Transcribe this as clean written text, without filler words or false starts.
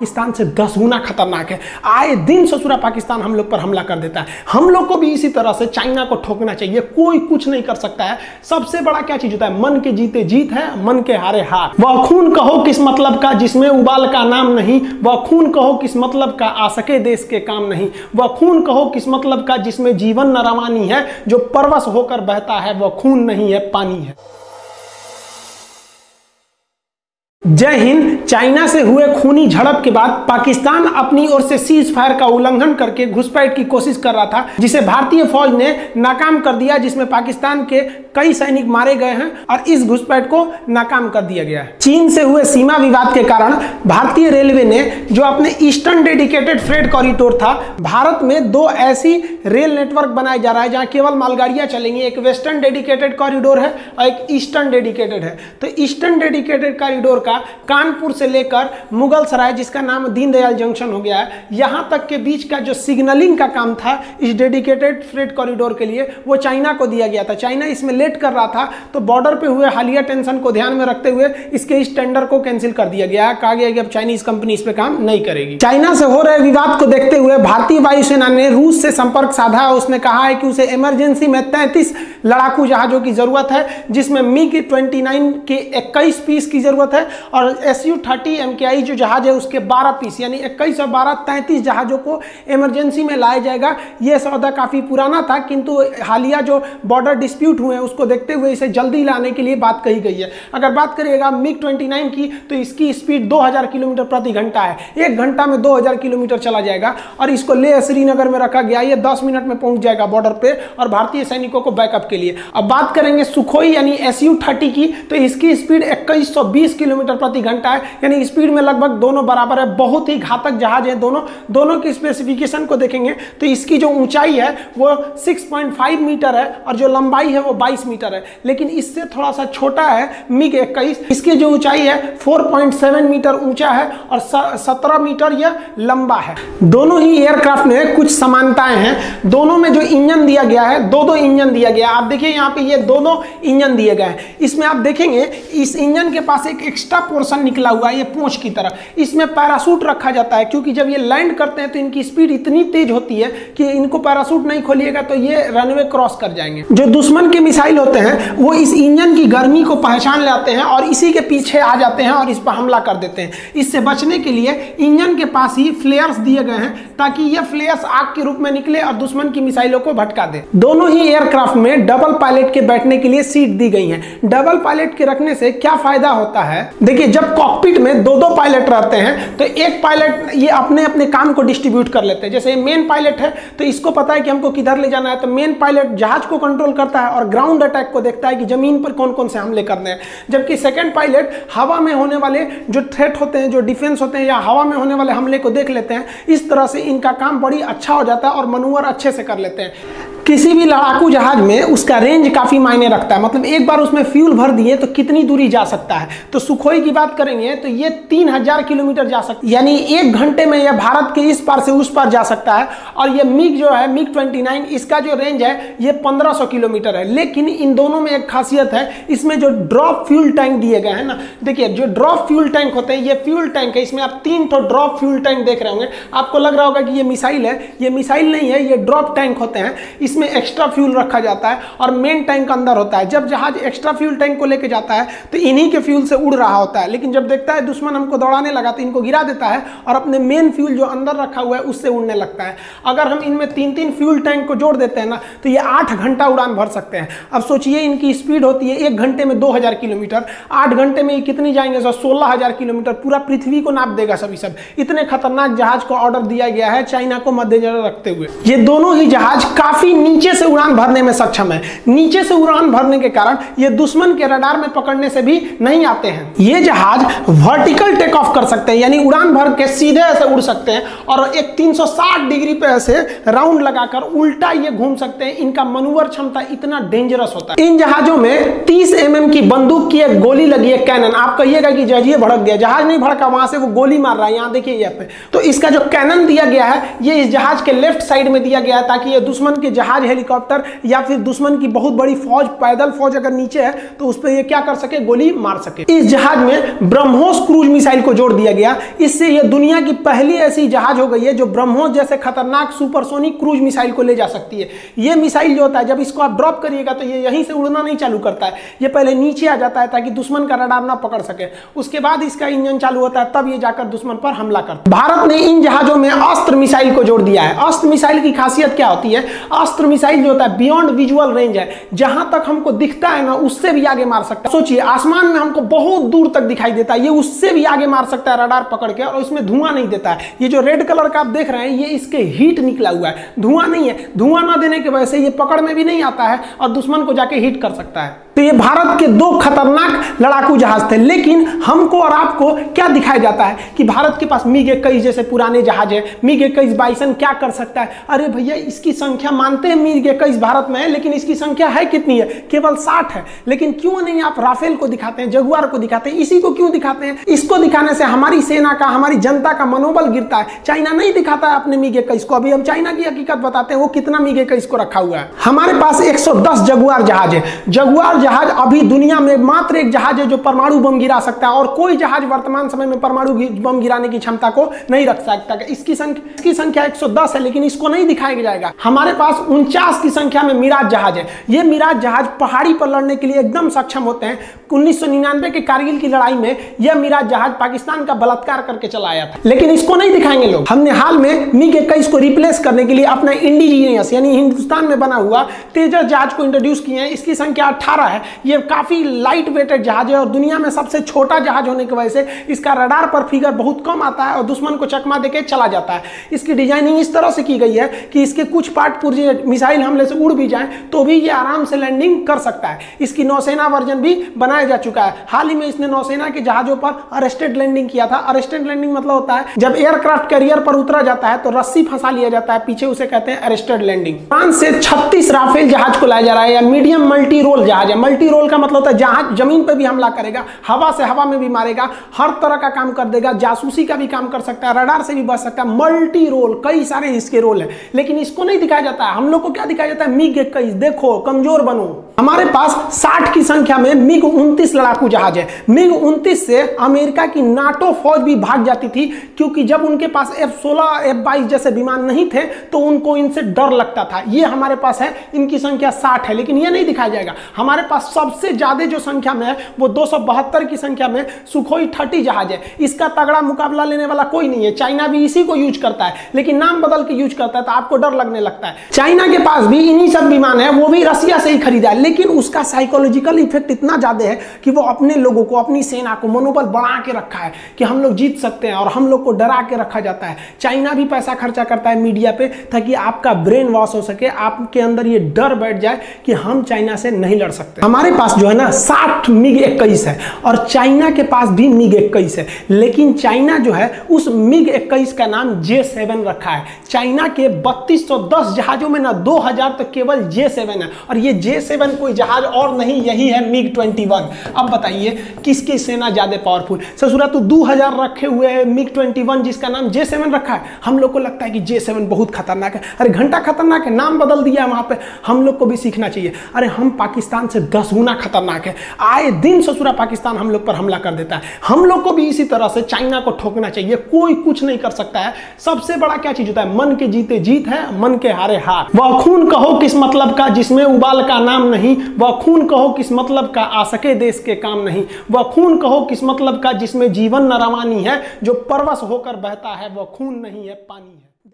पाकिस्तान से 10 गुना खतरनाक है। आए दिन ससुरा पाकिस्तान हम लोग पर हमला कर देता है। हम लोग को भी इसी तरह से चाइना को ठोकना चाहिए। कोई कुछ नहीं कर सकता है। सबसे बड़ा क्या चीज होता है? मन के जीते जीत है, मन के हारे हार। वह खून कहो किस मतलब का जिसमें उबाल का नाम नहीं, वह खून कहो किस मतलब का आ सके देश के काम नहीं, वह खून कहो किस मतलब का जिसमें जीवन न रवानी है, जो परवश होकर बहता है वह खून नहीं है पानी है। जय हिंद। चाइना से हुए खूनी झड़प के बाद पाकिस्तान अपनी ओर से सीज फायर का उल्लंघन करके घुसपैठ की कोशिश कर रहा था, जिसे भारतीय फौज ने नाकाम कर दिया, जिसमें पाकिस्तान के कई सैनिक मारे गए हैं और इस घुसपैठ को नाकाम कर दिया गया है। चीन से हुए सीमा विवाद के कारण भारतीय रेलवे ने जो अपने ईस्टर्न डेडिकेटेड फ्रेट कॉरिडोर था, भारत में 2 ऐसी रेल नेटवर्क बनाया जा रहा है जहां केवल मालगाड़ियां चलेंगी। एक वेस्टर्न डेडिकेटेड कॉरिडोर है और एक ईस्टर्न डेडिकेटेड है। तो ईस्टर्न डेडिकेटेड कॉरिडोर का कानपुर से लेकर मुगल सराय, जिसका नाम दीनदयाल जंक्शन हो गया है, यहां तक के बीच का जो सिग्नलिंग का काम था इस डेडिकेटेड फ्रेट कॉरिडोर के लिए, वो चाइना को दिया गया था। चाइना इसमें लेट कर रहा था, तो बॉर्डर पे हुए हालिया टेंशन को ध्यान में रखते हुए इसके इस टेंडर को कैंसिल कर दिया गया। कहा गया कि अब चाइनीज कंपनी इस पे काम नहीं करेगी। चाइना से हो रहे विवाद को देखते हुए भारतीय वायुसेना ने रूस से संपर्क साधा। उसने कहा है कि उसे इमरजेंसी में 33 लड़ाकू जहाजों की जरूरत है, जिसमें MiG-29 के 21 पीस की जरूरत है और Su-30 MKI जो जहाज है उसके 12 पीस, यानी 21 और 12 33 जहाजों को इमरजेंसी में लाया जाएगा। यह सौदा काफी पुराना था, किंतु हालिया जो बॉर्डर डिस्प्यूट हुए हैं उसको देखते हुए इसे जल्दी लाने के लिए बात कही गई है। अगर बात करिएगा MiG-29 की, तो इसकी स्पीड 2000 किलोमीटर प्रति घंटा है। 1 घंटा में 2000 किलोमीटर चला जाएगा और इसको लेह श्रीनगर में रखा गया। ये 10 मिनट में पहुंच जाएगा बॉर्डर पे और भारतीय सैनिकों को बैकअप के लिए। अब बात करेंगे सुखोई यानी Su-30 की, तो इसकी स्पीड 2120 किलोमीटर प्रति घंटा है, यानी स्पीड में लगभग दोनों बराबर है। बहुत ही घातक जहाज है दोनों की स्पेसिफिकेशन को देखेंगे तो इसकी जो ऊंचाई है वो 6.5 मीटर है और जो लंबाई है वो 22 मीटर है, लेकिन इससे थोड़ा सा छोटा है MiG-21। इसकी जो ऊंचाई है 4.7 मीटर ऊंचा है और 17 मीटर यह लंबा है। दोनों ही एयरक्राफ्ट में कुछ समानताएं हैं। दोनों में जो इंजन दिया गया है, दो इंजन दिया गया है। आप देखिए यहाँ पे ये दोनों इंजन दिए गए हैं। इसमें आप देखेंगे इस इंजन के पास एक एक्स्ट्रा पोर्शन निकला हुआ है, ये पूंछ की तरह। इसमें पैराशूट रखा जाता है, क्योंकि जब ये लैंड करते हैं तो इनकी स्पीड इतनी तेज होती है कि इनको पैराशूट नहीं खोलिएगा तो ये रनवे क्रॉस कर जाएंगे। जो दुश्मन के मिसाइल होते हैं वो इस इंजन की गर्मी को पहचान लेते हैं और इसी के पीछे आ जाते हैं और इस पर हमला कर देते हैं। इससे बचने के लिए इंजन के पास ही फ्लेयर्स दिए गए हैं, ताकि ये फ्लेयर्स आग के रूप में निकले और दुश्मन की मिसाइलों को भटका दे। दोनों ही एयरक्राफ्ट में डबल पायलट के बैठने के लिए सीट दी गई है। डबल पायलट के रखने से क्या फायदा होता है? देखिए, जब कॉकपिट में 2 पायलट रहते हैं तो एक पायलट ये अपने अपने काम को डिस्ट्रीब्यूट कर लेते हैं। जैसे मेन पायलट है तो इसको पता है कि हमको किधर ले जाना है, तो मेन पायलट जहाज को कंट्रोल करता है और ग्राउंड अटैक को देखता है कि जमीन पर कौन कौन से हमले करने हैं। जबकि सेकंड पायलट हवा में होने वाले जो थ्रेट होते हैं, जो डिफेंस होते हैं या हवा में होने वाले हमले को देख लेते हैं। इस तरह से इनका काम बड़ी अच्छा हो जाता है और मनूवर अच्छे से कर लेते हैं। किसी भी लड़ाकू जहाज में उसका रेंज काफी मायने रखता है, मतलब एक बार उसमें फ्यूल भर दिए तो कितनी दूरी जा सकता है। तो सुखोई की बात करेंगे तो ये 3000 किलोमीटर जा सकता है, यानी 1 घंटे में यह भारत के इस पार से उस पार जा सकता है। और ये मिग जो है MiG-29, इसका जो रेंज है ये 1500 किलोमीटर है। लेकिन इन दोनों में एक खासियत है, इसमें जो ड्रॉप फ्यूल टैंक दिए गए हैं ना, देखिए जो ड्रॉप फ्यूल टैंक होते हैं, ये फ्यूल टैंक है। इसमें आप 3 तो ड्रॉप फ्यूल टैंक देख रहे होंगे। आपको लग रहा होगा कि ये मिसाइल है, ये मिसाइल नहीं है, ये ड्रॉप टैंक होते हैं। इसमें एक्स्ट्रा फ्यूल रखा जाता है और मेन टैंक अंदर होता है। जब जहाज एक्स्ट्रा फ्यूल टैंक को लेके जाता है तो इन्हीं के फ्यूल से उड़ रहा होता है, लेकिन जब देखता है दुश्मन हमको दौड़ाने लगा तो इनको गिरा देता है और अपने मेन फ्यूल जो अंदर रखा हुआ है उससे उड़ने लगता है। अगर हम इनमें 3-3 फ्यूल टैंक को जोड़ देते हैं ना, तो ये 8 घंटा उड़ान भर सकते हैं। अब सोचिए, इनकी स्पीड होती है 1 घंटे में 2000 किलोमीटर, 8 घंटे में कितनी जाएंगे? 16000 किलोमीटर, पूरा पृथ्वी को नाप देगा सभी सब। इतने खतरनाक जहाज को ऑर्डर दिया गया है चाइना को मद्देनजर रखते हुए। ये दोनों ही जहाज काफी नीचे से उड़ान भरने में सक्षम है। नीचे से उड़ान भरने के कारण ये दुश्मन के रडार में पकड़ने से भी नहीं आते हैं। ये जहाज वर्टिकल टेक ऑफ कर सकते हैं, यानी उड़ान भर के सीधे ऐसे उड़ सकते हैं और एक 360 डिग्री पे ऐसे राउंड लगाकर उल्टा ये घूम सकते हैं। इनका मनूवर क्षमता इतना डेंजरस होता है। इन जहाजों में 30 mm की बंदूक की एक गोली लगी है, कैनन। आप कहिएगा कि जहाज भड़क गया, जहाज नहीं भड़का, वहां से वो गोली मार रहा है। यहाँ देखिए यहाँ पे, तो इसका जो कैनन दिया गया है ये इस जहाज के लेफ्ट साइड में दिया गया है, ताकि ये दुश्मन के जहाज जहाज, हेलीकॉप्टर या फिर दुश्मन की बहुत बड़ी फौज, पैदल फौज अगर नीचे है तो उस पर ये क्या कर सके, गोली मार सके। इस जहाज में ब्रह्मोस क्रूज मिसाइल को जोड़ दिया गया। इससे यह दुनिया की पहली ऐसी जहाज हो गई है जो ब्रह्मोस जैसे खतरनाक सुपरसोनिक क्रूज मिसाइल को ले जा सकती है। यह मिसाइल जो होता है, जब इसको आप ड्रॉप करिएगा तो ये यहीं से उड़ना नहीं चालू करता है, ये पहले नीचे आ जाता है ताकि दुश्मन का रडार ना पकड़ सके। उसके बाद इसका इंजन चालू होता है, तब ये जाकर दुश्मन पर हमला करता है। भारत ने इन जहाजों में अस्त्र मिसाइल को जोड़ दिया है। अस्त्र मिसाइल की खासियत क्या होती है? अस्त्र मिसाइल जो होता है बियॉन्ड विजुअल रेंज है, जहां तक हमको दिखता है ना उससे भी आगे मार सकता है। सोचिए, आसमान में हमको बहुत दूर तक दिखाई देता है, ये उससे भी आगे मार सकता है रडार पकड़ के, और इसमें धुआं नहीं देता है। ये जो रेड कलर का आप देख रहे हैं, ये इसके हीट निकला हुआ है, धुआं नहीं है। धुआं ना देने की वजह से ये पकड़ में भी नहीं आता है और दुश्मन को जाके हिट कर सकता है। तो ये भारत के दो खतरनाक लड़ाकू जहाज थे। लेकिन हमको और आपको क्या दिखाया जाता है कि भारत के पास मिग 21 जैसे पुराने जहाज है, मिग 21 बाइसन क्या कर सकता है। अरे भैया, इसकी संख्या मानते हैं मिग 21 भारत में है, लेकिन इसकी संख्या है कितनी है? केवल 60 है। लेकिन क्यों नहीं आप राफेल को दिखाते हैं, जगुआर को दिखाते हैं? इसी को क्यों दिखाते हैं? इसको दिखाने से हमारी सेना का, हमारी जनता का मनोबल गिरता है। चाइना नहीं दिखाता है अपने मिग 21 को। अभी हम चाइना की हकीकत बताते हैं, वो कितना मिग 21 को रखा हुआ है। हमारे पास 110 जगुआर जहाज है। जगुआर जहाज अभी दुनिया में मात्र एक जहाज है जो परमाणु बम गिरा सकता है, और कोई जहाज वर्तमान समय में परमाणु बम गिराने की क्षमता को नहीं रख सकता। इसकी संख्या 110 है, लेकिन इसको नहीं दिखाया जाएगा। हमारे पास 49 की संख्या में मिराज जहाज है। ये मिराज जहाज पहाड़ी पर लड़ने के लिए एकदम सक्षम होते हैं। 1999 के कारगिल की लड़ाई में यह मिराज जहाज पाकिस्तान का बलात्कार करके चला आया था, लेकिन इसको नहीं दिखाएंगे लोग। हमने हाल में मिग 21 को रिप्लेस करने के लिए अपना इंडिजीनियस यानी हिंदुस्तान में बना हुआ तेजस जहाज को इंट्रोड्यूस किए हैं। इसकी संख्या 18 है। ये काफी लाइट वेटेड जहाज है और दुनिया में सबसे छोटा जहाज होने की वजह से इसका रडार पर फिगर बहुत कम आता है और दुश्मन को चकमा देके चला जाता है। इसकी डिजाइनिंग इस तरह से की गई है कि इसके कुछ पार्ट पुर्जे मिसाइल हमले से उड़ भी जाएं तो भी ये आराम से लैंडिंग कर सकता है। इसकी नौसेना वर्जन भी बनाया जा चुका है। हाल ही में इसने नौसेना के जहाजों पर अरेस्टेड लैंडिंग किया था। अरेस्टेड लैंडिंग मतलब होता है जब एयरक्राफ्ट कैरियर पर उतरा जाता है तो रस्सी फंसा लिया जाता है पीछे, उसे कहते हैं अरेस्टेड लैंडिंग। फ्रांस से 36 राफेल जहाज को लाया जा रहा है, या मीडियम मल्टी रोल जहाज है। मल्टी रोल का मतलब होता है जहाज जमीन पे भी हमला करेगा, हवा से हवा में भी मारेगा, हर तरह का काम कर देगा, जासूसी का भी काम कर सकता है, रडार से भी बच सकता है। मल्टी रोल, कई सारे इसके रोल है, लेकिन इसको नहीं दिखाया जाता है। हम लोग को क्या दिखाया जाता है? मिग 21 देखो, कमजोर बनो। हमारे पास 60 की संख्या में मिग 29 लड़ाकू जहाज है। मिग 29 से अमेरिका की नाटो फौज भी भाग जाती थी, क्योंकि जब उनके पास F-16 F-22 जैसे विमान नहीं थे तो उनको इनसे डर लगता था। ये हमारे पास है, इनकी संख्या 60 है, लेकिन ये नहीं दिखाया जाएगा। हमारे पास सबसे ज्यादा जो संख्या में है वो 272 की संख्या में सुखोई 30 जहाज है। इसका तगड़ा मुकाबला लेने वाला कोई नहीं है। चाइना भी इसी को यूज करता है, लेकिन नाम बदल के यूज करता है तो आपको डर लगने लगता है। चाइना के पास भी इन्हीं सब विमान है, वो भी रसिया से ही खरीदा है, लेकिन उसका साइकोलॉजिकल इफेक्ट इतना ज्यादा है कि वो अपने लोगों को, अपनी सेना को मनोबल बढ़ा के रखा है कि हम लोग जीत सकते हैं, और हम लोग को डरा के रखा जाता है। चाइना भी पैसा खर्चा करता है मीडिया पे ताकि आपका ब्रेन वॉश हो सके, आपके अंदर ये डर बैठ जाए कि हम चाइना से नहीं लड़ सकते। हमारे पास जो है ना 60 मिग 21 है और चाइना के पास भी मिग 21 है, लेकिन चाइना जो है उस मिग 21 का नाम J7 रखा है। चाइना के 3210 जहाजों में ना 2000 तो केवल J7 है, और ये J7 कोई जहाज और नहीं, यही है मिग 21। अब बताइए किसकी सेना ज्यादा पावरफुल? ससुरा तो 2000 रखे हुए है मिग 21 जिसका नाम J7 रखा है। हम लोग को लगता है कि J7 बहुत खतरनाक है, अरे घंटा खतरनाक है, नाम बदल दिया वहां पे। हम लोग को भी सीखना चाहिए। अरे हम पाकिस्तान से 10 गुना खतरनाक है। आए दिन ससुरा पाकिस्तान हम लोग पर हमला कर देता है। हम लोग को भी इसी तरह से चाइना को ठोकना चाहिए। कोई कुछ नहीं कर सकता है। सबसे बड़ा क्या चीज होता है? मन के जीते जीत है, मन के हारे हार। वह खून कहो किस मतलब का जिसमें उबाल का नाम नहीं, वह खून कहो किस मतलब का आ सके देश के काम नहीं, वह खून कहो किस मतलब का जिसमें जीवन न रवानी है, जो परवश होकर बहता है वह खून नहीं है पानी है।